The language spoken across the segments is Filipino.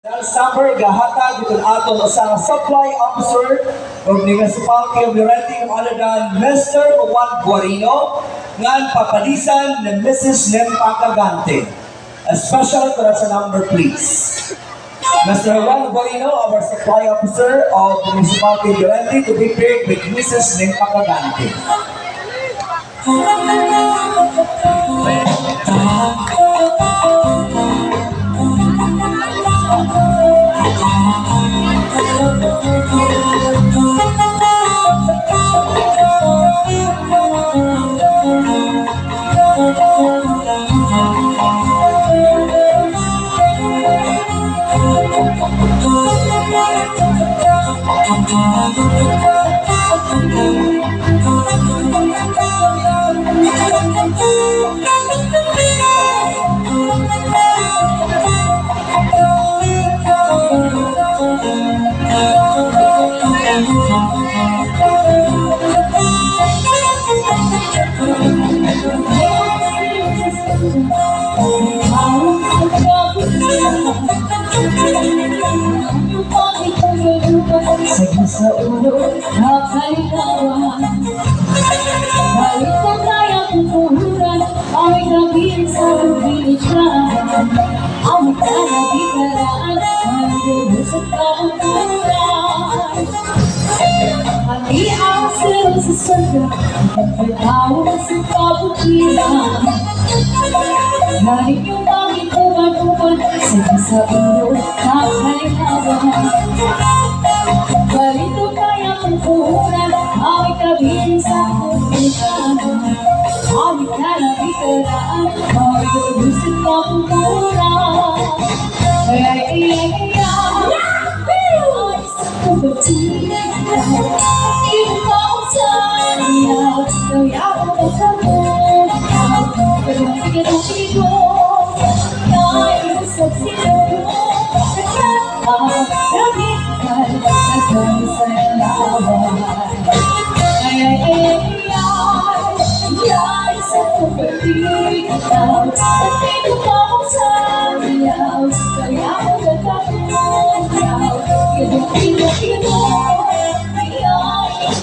Summer gahatag itong aton sa supply officer of the municipality of Llorente ng aladan Mr. Guarino ngan papalisan ni Mrs. Nimfa Dagante. A special para sa number please. Mr. Guarino, our supply officer of the municipality of Llorente, to be paired with Mrs. Nimfa Dagante. Sige sa ulo, Bacayawan. Balik na tayo kukuhuran, ay gabi sa pagbinisyan. Ang kanabigaraan, ang dulo sa kahukuran. Hali ang sila sa sanda, ang pagkawa sa kabutihan. Galing yung pangit uman-uman, sige sa ulo, Bacayawan. Barito kaya kukunan, awit kabihin sa kukunan. Awit kanabigaraan, awit gulusit ka kukunan. Kaya ay sa kukunan. Ibu kau sayang, kau yang bertemu. Kedua kita hidup, kau ibu saksi dulu. Kami saya lawan, ay satu berdiri kau, tapi ku kau sayang, kaya aku berkabung kau, hidup, ay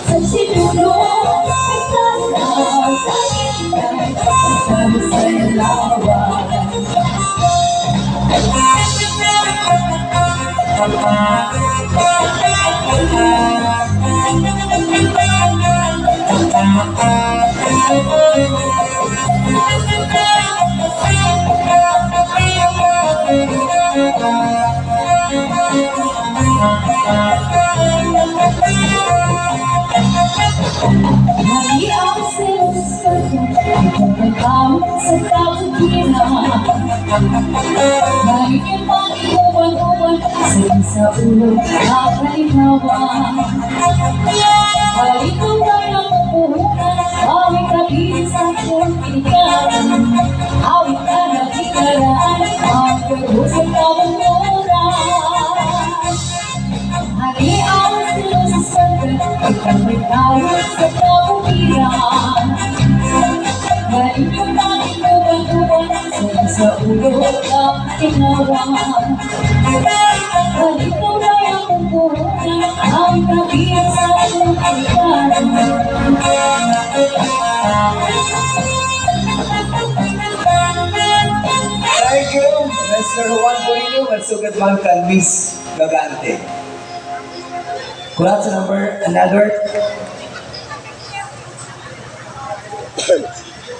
saksi dulu, kami saya lawan. Lagi ang sinusukan, ikaw ang tawag sa kabukiran. Lagi ang pag-iuban-uban, sige sa ulo, Bacayawan. Halito tayo kukuhunan, awit kabihin sa kukunan. Awit kanabigaraan, ang dulo sa kabukiran. Hali ang sinusukan, ikaw ay tawag sa kabukiran. Galing yung pangit uban-uban, sige sa ulo, Bacayawan. Halito tayo kukuhunan, awit kabihin sa kukunan. Thank you, Mr. Guarino, at sugat man kan Miss Dagante. Kulat sa number, another.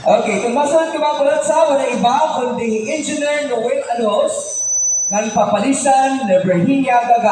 Okay, kung masahan ka ba kulat sa wala iba, kundi Engineer Noel Alos, ng papalisan na Brgy Dagante.